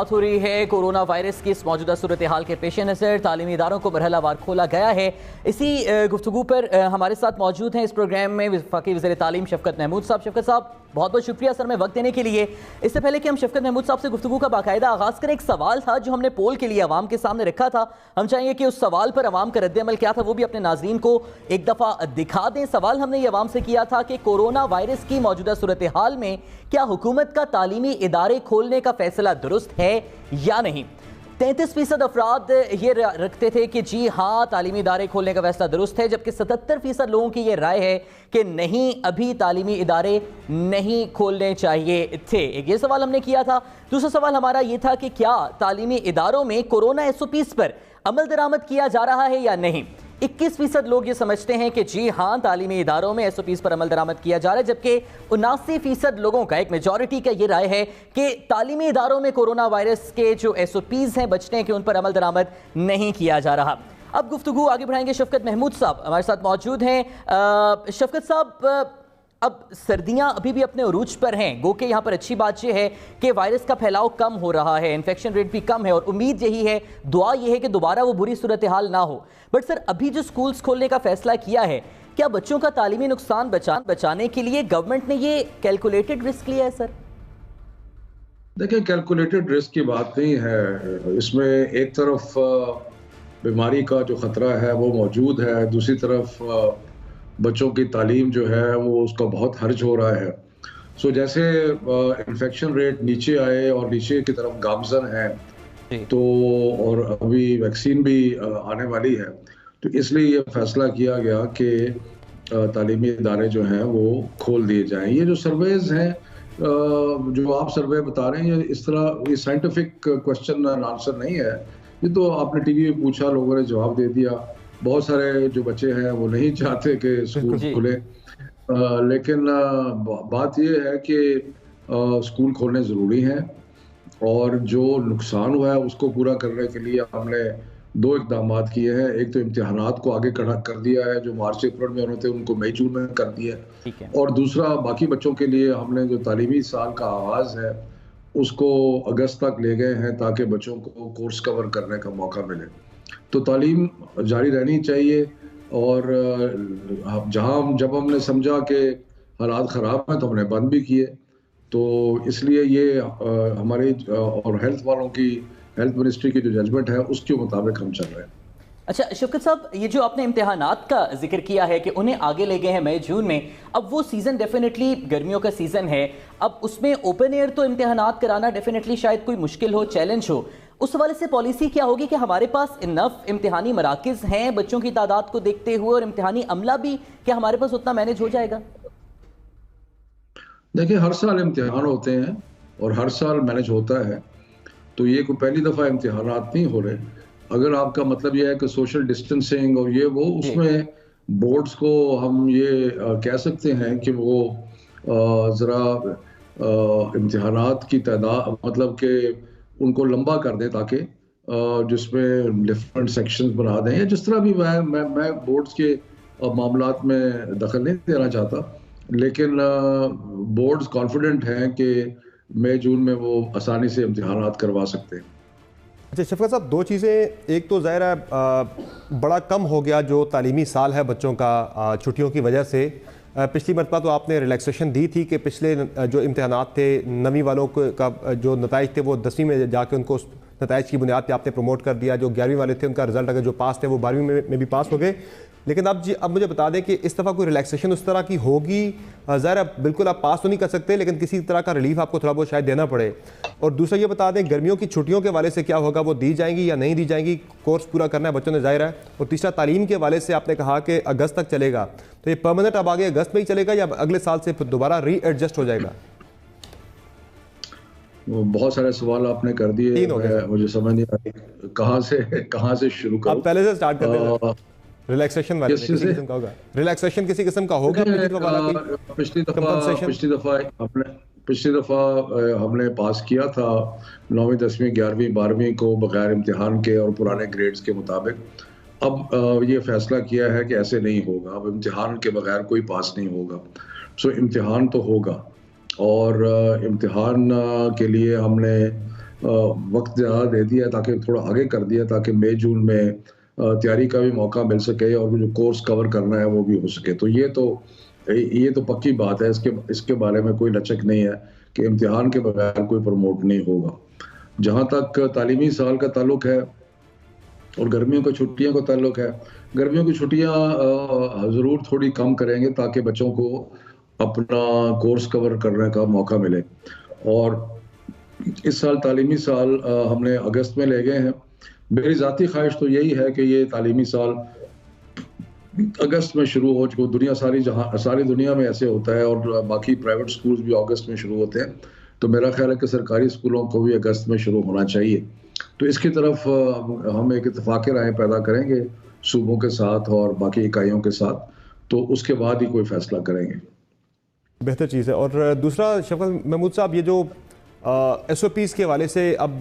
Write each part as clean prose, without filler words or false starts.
बात हो रही है कोरोना वायरस की इस मौजूदा सूरत हाल के पेश नज़र तालीमी इदारों को मरहलावार खोला गया है। इसी गुफ्तगू पर हमारे साथ मौजूद हैं इस प्रोग्राम में वफाकी वज़ीर तालीम शफकत महमूद साहब। शफकत साहब, बहुत बहुत शुक्रिया सर में वक्त देने के लिए। इससे पहले कि हम शफकत महमूद साहब से गुफ्तगू का बाकायदा आगाज़ करें, एक सवाल था जो हमने पोल के लिए अवाम के सामने रखा था। हम चाहेंगे कि उस सवाल पर अवाम का रद्द-ए-अमल क्या था वो भी अपने नाज़रीन को एक दफ़ा दिखा दें। सवाल हमने ये अवाम से किया था कि कोरोना वायरस की मौजूदा सूरत हाल में क्या हुकूमत का तालीमी इदारे खोलने का फैसला दुरुस्त है या नहीं। 33% अफराद ये रखते थे कि जी हाँ तालीमी इदारे खोलने का फैसला दुरुस्त है, जबकि 77% लोगों की ये राय है कि नहीं, अभी तालीमी इदारे नहीं खोलने चाहिए थे। एक ये सवाल हमने किया था। दूसरा सवाल हमारा ये था कि क्या तालीमी इदारों में कोरोना SOPs पर अमल दरामद किया जा रहा है या नहीं। 21% लोग ये समझते हैं कि जी हाँ तालीमी इदारों में SOPs पर अमल दरामद किया जा रहा है, जबकि 79% लोगों का, एक मेजॉरिटी का ये राय है कि तालीमी इदारों में कोरोना वायरस के जो SOPs हैं बचने के, उन पर अमल दरामद नहीं किया जा रहा। अब गुफ्तगू आगे बढ़ाएंगे। शफकत महमूद साहब हमारे साथ मौजूद हैं। शफकत साहब, अब सर्दियां अभी भी अपने उरूज पर हैं, गो के यहाँ पर अच्छी बात यह है कि वायरस का फैलाव कम हो रहा है, इन्फेक्शन रेट भी कम है और उम्मीद यही है, दुआ यह है कि दोबारा वो बुरी सूरत हाल ना हो। बट सर, अभी जो स्कूल्स खोलने का फैसला किया है, क्या बच्चों का तालीमी नुकसान बचाने के लिए गवर्नमेंट ने ये कैलकुलेटेड रिस्क लिया है? सर देखिए, कैलकुलेटेड रिस्क की बात नहीं है। इसमें एक तरफ बीमारी का जो खतरा है वो मौजूद है, दूसरी तरफ बच्चों की तालीम जो है वो उसका बहुत हर्ज हो रहा है। सो जैसे इन्फेक्शन रेट नीचे आए और नीचे की तरफ गामजन है तो, और अभी वैक्सीन भी आने वाली है, तो इसलिए ये फैसला किया गया कि तालीमी इदारे जो हैं वो खोल दिए जाएं। ये जो सर्वेज हैं, जो आप सर्वे बता रहे हैं, इस तरह ये साइंटिफिक क्वेश्चन एंड आंसर नहीं है। ये तो आपने टीवी में पूछा, लोगों ने जवाब दे दिया। बहुत सारे जो बच्चे हैं वो नहीं चाहते कि स्कूल खुले, लेकिन बात ये है कि स्कूल खोलने ज़रूरी हैं और जो नुकसान हुआ है उसको पूरा करने के लिए हमने 2 इकदाम किए हैं। एक तो इम्तिहानात को आगे कर दिया है, जो मार्च अप्रैल में होने थे उनको मई जून में कर दिया है, और दूसरा बाकी बच्चों के लिए हमने जो तालीमी साल का आगाज़ है उसको अगस्त तक ले गए हैं ताकि बच्चों को कोर्स कवर करने का मौका मिले। तो तालीम जारी रहनी चाहिए, और जब हमने समझा कि हालात ख़राब हैं तो हमने बंद भी किए। तो इसलिए ये हमारी और हेल्थ वालों की, हेल्थ मिनिस्ट्री की जो जजमेंट है उसके मुताबिक हम चल रहे हैं। अच्छा शफकत साहब, ये जो आपने इम्तिहानात का जिक्र किया है कि उन्हें आगे ले गए हैं मई जून में, अब वो सीज़न डेफिनेटली गर्मियों का सीज़न है, अब उसमें ओपन एयर तो इम्तिहानात कराना डेफिनेटली शायद कोई मुश्किल हो, चैलेंज हो। उस हवाले से पॉलिसी क्या होगी कि हमारे पास इनफ इम्तिहानी मराकिज़ हैं बच्चों की तादाद को देखते हुए, और इम्तिहानी अमला भी क्या हमारे पास उतना मैनेज हो जाएगा? देखिए, हर साल इम्तिहान होते हैं और हर साल मैनेज होता है, तो ये कोई पहली दफ़ा इम्तिहानात नहीं हो रहे। अगर आपका मतलब ये है कि सोशल डिस्टेंसिंग और ये वो, उसमें बोर्ड्स को हम ये कह सकते हैं कि वो ज़रा इम्तिहानात की तादाद, मतलब कि उनको लंबा कर दें ताकि जिसमें डिफरेंट सेक्शंस बना दें, या जिस तरह भी मैं बोर्ड्स के मामलात में दखल नहीं देना चाहता, लेकिन बोर्ड्स कॉन्फिडेंट हैं कि मई जून में वो आसानी से इम्तिहानात करवा सकते हैं। अच्छा शफकत साहब, 2 चीज़ें, एक तो ज़ाहिर है बड़ा कम हो गया जो तालीमी साल है बच्चों का छुट्टियों की वजह से। पिछली मरतबा तो आपने रिलैक्सेशन दी थी कि पिछले जो इम्तिहानात थे 9वीं वालों का जो नताइज थे वो 10वीं में जाके उनको नताइज की बुनियाद पे आपने प्रमोट कर दिया। जो 11वीं वाले थे उनका रिजल्ट अगर जो पास थे वो 12वीं में भी पास हो गए। लेकिन अब मुझे बता दें कि इस दफ़ा कोई रिलैक्सेशन उस तरह की होगी? ज़ाहिर बिल्कुल आप पास तो नहीं कर सकते, लेकिन किसी तरह का रिलीफ आपको थोड़ा बहुत शायद देना पड़े। और दूसरा ये बता दें, गर्मियों की छुट्टियों के वाले से क्या होगा, वो दी जाएंगी या नहीं दी जाएंगी? कोर्स पूरा करना है बच्चों ने, ज़ाहिर है। और तीसरा, तालीम के वाले से आपने कहा कि अगस्त तक चलेगा, तो ये परमानेंट अब आगे अगस्त में ही चलेगा या अगले साल से दोबारा रीएडजस्ट हो जाएगा? बहुत सारे सवाल आपने कर दिए, मुझे समझ नहीं आई कहाँ से शुरू करूं। आप पहले से स्टार्ट कर दें। रिलैक्सेशन वाले किस्म का होगा, रिलैक्सेशन किसी किस्म का होगा? पिछली दफ़ा हमने पास किया था 9वीं 10वीं 11वीं 12वीं को बगैर इम्तिहान के और पुराने ग्रेड्स के मुताबिक। अब ये फैसला किया है कि ऐसे नहीं होगा, अब इम्तिहान के बगैर कोई पास नहीं होगा। सो इम्तिहान तो होगा, और इम्तिहान के लिए हमने वक्त ज़्यादा दे दिया ताकि थोड़ा आगे कर दिया ताकि मई जून में तैयारी का भी मौका मिल सके और जो कोर्स कवर करना है वो भी हो सके। तो ये तो पक्की बात है, इसके बारे में कोई लचक नहीं है कि इम्तिहान के बगैर कोई प्रमोट नहीं होगा। जहाँ तक तालीमी साल का ताल्लुक है और गर्मियों की छुट्टियों का ताल्लुक है, गर्मियों की छुट्टियाँ ज़रूर थोड़ी कम करेंगे ताकि बच्चों को अपना कोर्स कवर करने का मौका मिले। और इस साल तालीमी साल हमने अगस्त में ले गए हैं। मेरी ज़ाती ख्वाहिश तो यही है कि ये तालीमी साल अगस्त में शुरू हो, जो दुनिया सारी दुनिया में ऐसे होता है और बाकी प्राइवेट स्कूल्स भी अगस्त में शुरू होते हैं। तो मेरा ख्याल है कि सरकारी स्कूलों को भी अगस्त में शुरू होना चाहिए। तो इसकी तरफ हम एक इत्तेफाक राय पैदा करेंगे सूबों के साथ और बाकी इकाइयों के साथ, तो उसके बाद ही कोई फैसला करेंगे। बेहतर चीज़ है। और दूसरा शफकत महमूद साहब, ये जो SOPs के हवाले से अब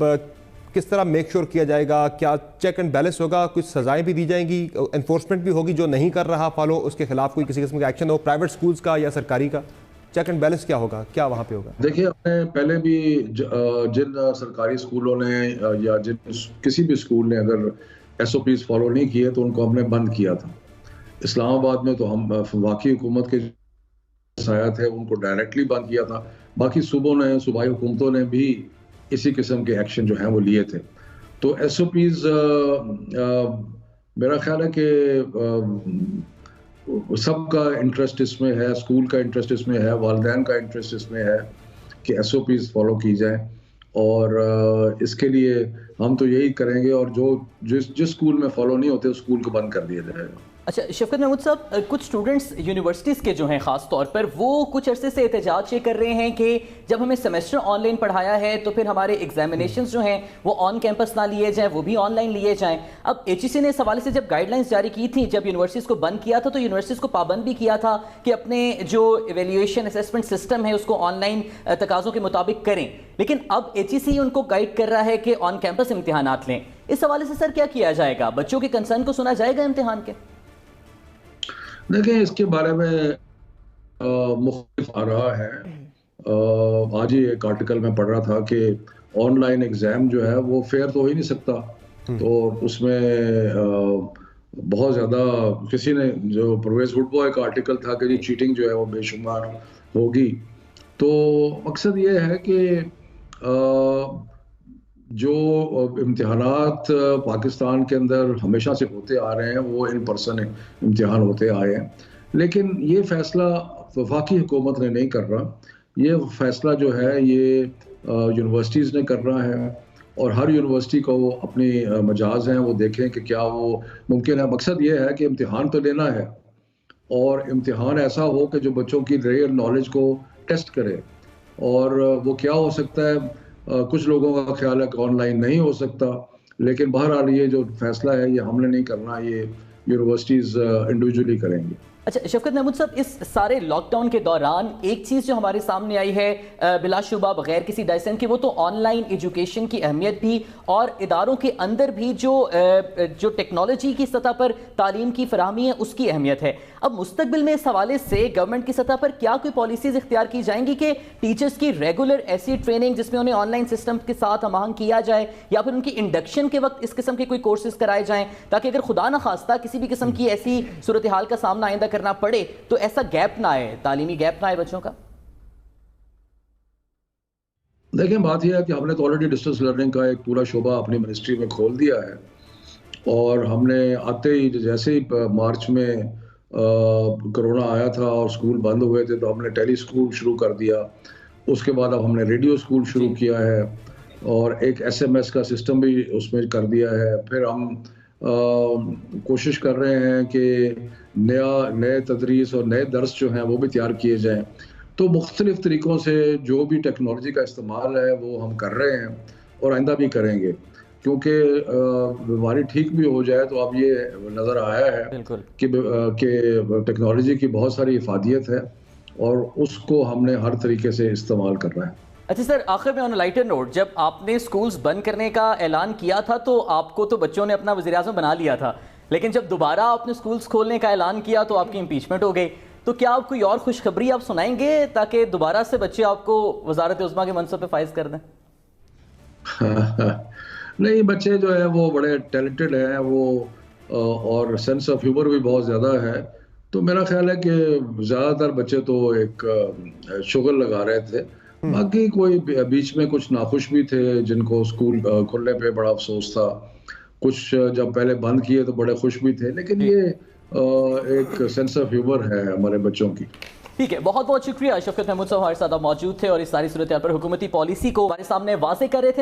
किस तरह मेक श्योर किया जाएगा, क्या चेक एंड बैलेंस होगा, कुछ सजाएं भी दी जाएंगी, एनफोर्समेंट भी होगी, जो नहीं कर रहा फॉलो उसके खिलाफ कोई किसी किस्म का एक्शन हो, प्राइवेट स्कूल्स का या सरकारी का, चेक एंड बैलेंस क्या होगा, क्या वहाँ पे होगा? देखिए, हमने पहले भी जिन सरकारी स्कूलों ने या जिन किसी भी स्कूल ने अगर SOPs फॉलो नहीं किए तो उनको हमने बंद किया था। इस्लामाबाद में तो हम वफाकी हुकूमत के साया थे उनको डायरेक्टली बंद किया था। बाकी सूबों ने, सूबाई हुकूमतों ने भी इसी किस्म के एक्शन जो हैं वो लिए थे। तो SOPs मेरा ख्याल है कि सबका इंटरेस्ट इसमें है, स्कूल का इंटरेस्ट इसमें है, वालिदैन का इंटरेस्ट इसमें है कि SOPs फॉलो की जाए। और इसके लिए हम तो यही करेंगे, और जिस स्कूल में फॉलो नहीं होते उस स्कूल को बंद कर दिया जाएगा। अच्छा शफकत महमूद साहब, कुछ स्टूडेंट्स यूनिवर्सिटीज़ के जो हैं ख़ास तौर पर वो कुछ अरसे से एहतजाज ये कर रहे हैं कि जब हमें सेमेस्टर ऑनलाइन पढ़ाया है तो फिर हमारे एग्जामिनेशंस जो हैं वो ऑन कैंपस ना लिए जाएं, वो भी ऑनलाइन लिए जाएं। अब HEC ने इस हवाले से जब गाइडलाइंस जारी की थी, जब यूनिवर्सिटीज़ को बंद किया था तो यूनिवर्सिटीज़ को पाबंद भी किया था कि अपने जो एवेल्यूएशन असेसमेंट सिस्टम है उसको ऑनलाइन तकाज़ों के मुताबिक करें। लेकिन अब HEC उनको गाइड कर रहा है कि ऑन कैंपस इम्तिहानात लें। इस हवाले से सर क्या किया जाएगा? बच्चों के कंसर्न को सुना जाएगा इम्तिहान के? देखिए, इसके बारे में मुख्तलिफ आ रहा है। आज ही एक आर्टिकल में पढ़ रहा था कि ऑनलाइन एग्ज़ाम जो है वो फेयर तो हो ही नहीं सकता। तो उसमें बहुत ज़्यादा किसी ने, जो परवेज़ वुडबॉय का आर्टिकल था कि चीटिंग जो है वो बेशुमार होगी। तो मकसद ये है कि जो इम्तिहानात पाकिस्तान के अंदर हमेशा से होते आ रहे हैं वो इन पर्सन इम्तिहान होते आए हैं, लेकिन ये फैसला वफाकी हुकूमत ने नहीं कर रहा। ये फैसला जो है ये यूनिवर्सिटीज़ ने करना है, और हर यूनिवर्सिटी को वो अपनी मजाज हैं वो देखें कि क्या वो मुमकिन है। मकसद ये है कि इम्तिहान तो लेना है, और इम्तिहान ऐसा हो कि जो बच्चों की रियल नॉलेज को टेस्ट करे। और वो क्या हो सकता है, कुछ लोगों का ख्याल है कि ऑनलाइन नहीं हो सकता, लेकिन बहरहाल ये जो फैसला है ये हमने नहीं करना, ये यूनिवर्सिटीज़ इंडिविजुअली करेंगी। अच्छा शफकत महमूद साहब, इस सारे लॉकडाउन के दौरान एक चीज़ जो हमारे सामने आई है बिलाशुबा बगैर किसी डाइसेंट के, वो तो ऑनलाइन एजुकेशन की अहमियत भी और इदारों के अंदर भी जो टेक्नोलॉजी की सतह पर तालीम की फराहमी है उसकी अहमियत है। अब मुस्तकबिल में इस हवाले से गवर्नमेंट की सतह पर क्या कोई पॉलिसीज़ इख्तियार की जाएंगी कि टीचर्स की रेगुलर ऐसी ट्रेनिंग जिसमें उन्हें ऑनलाइन सिस्टम के साथ हमआहंग किया जाए, या फिर उनकी इंडक्शन के वक्त इस किस्म के कोई कोर्सेज कराए जाएँ, ताकि अगर खुदा न खास्ता किसी भी किस्म की ऐसी सूरत हाल का सामना आइंदा करना पड़े तो ऐसा गैप ना आए, तालीमी गैप ना आए बच्चों का? देखिए, बात यह है कि हमने तो ऑलरेडी डिस्टेंस लर्निंग का एक पूरा शोबा अपनी मिनिस्ट्री में खोल दिया है, और हमने आते ही जैसे ही मार्च में कोरोना आया था और स्कूल बंद हुए थे तो हमने टेली स्कूल शुरू कर दिया। उसके बाद अब हमने रेडियो स्कूल शुरू किया है, और एक SMS का सिस्टम भी उसमें कर दिया है। फिर हम कोशिश कर रहे हैं कि नए तदरीस और नए दर्स जो हैं वो भी तैयार किए जाएं। तो मुख्तलिफ तरीक़ों से जो भी टेक्नोलॉजी का इस्तेमाल है वो हम कर रहे हैं और आइंदा भी करेंगे, क्योंकि बीमारी ठीक भी हो जाए तो अब ये नज़र आया है कि टेक्नोलॉजी की बहुत सारी इफादियत है और उसको हमने हर तरीके से इस्तेमाल करना है। अच्छा सर, आखिर में ऑन लाइटर नोट, जब आपने स्कूल्स बंद करने का ऐलान किया था तो आपको तो बच्चों ने अपना वज़ीर-ए-आज़म बना लिया था, लेकिन जब दोबारा आपने स्कूल्स खोलने का ऐलान किया तो आपकी इम्पीचमेंट हो गई। तो क्या आप कोई और खुशखबरी आप सुनाएंगे ताकि दोबारा से बच्चे आपको वज़ारत उज़्मा के मनसब पे फाइज कर दें? नहीं, बच्चे जो है वो बड़े टैलेंटेड हैं वो, और सेंस ऑफ ह्यूमर भी बहुत ज़्यादा है। तो मेरा ख्याल है कि ज़्यादातर बच्चे तो एक शुगर लगा रहे थे। बाकी कोई बीच में कुछ नाखुश भी थे जिनको स्कूल खुलने पे बड़ा अफसोस था। कुछ जब पहले बंद किए तो बड़े खुश भी थे, लेकिन ये एक सेंस ऑफ ह्यूमर है हमारे बच्चों की। ठीक है, बहुत बहुत शुक्रिया। शफकत महमूद साहब हमारे साथ अब मौजूद थे और इस सारी सूरत पर हुकूमती पॉलिसी को हमारे सामने वाज़ेह कर रहे थे।